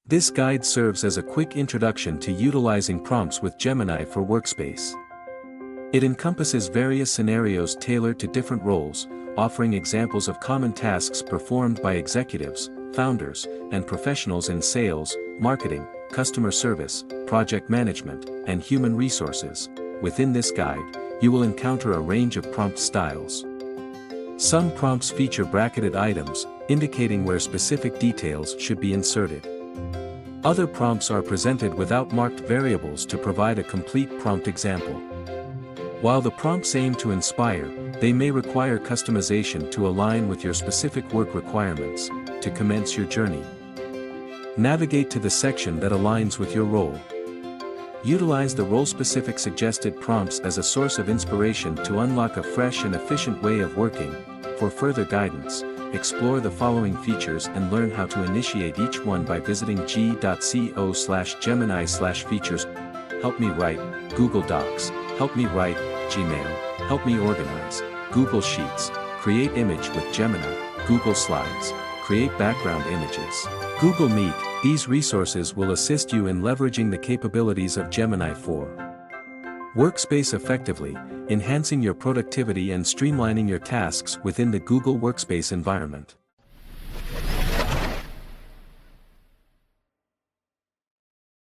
This guide serves as a quick introduction to utilizing prompts with Gemini for Workspace. It encompasses various scenarios tailored to different roles, offering examples of common tasks performed by executives, founders, and professionals in sales, marketing, customer service, project management, and human resources. Within this guide, you will encounter a range of prompt styles. Some prompts feature bracketed items, indicating where specific details should be inserted. Other prompts are presented without marked variables to provide a complete prompt example. While the prompts aim to inspire, they may require customization to align with your specific work requirements. To commence your journey, navigate to the section that aligns with your role. Utilize the role-specific suggested prompts as a source of inspiration to unlock a fresh and efficient way of working. For further guidance, explore the following features and learn how to initiate each one by visiting g.co/Gemini/features. Help me write, Google Docs. Help me write, Gmail. Help me organize, Google Sheets. Create image with Gemini, Google Slides. Create background images, Google Meet. These resources will assist you in leveraging the capabilities of Gemini for Workspace effectively, enhancing your productivity and streamlining your tasks within the Google Workspace environment.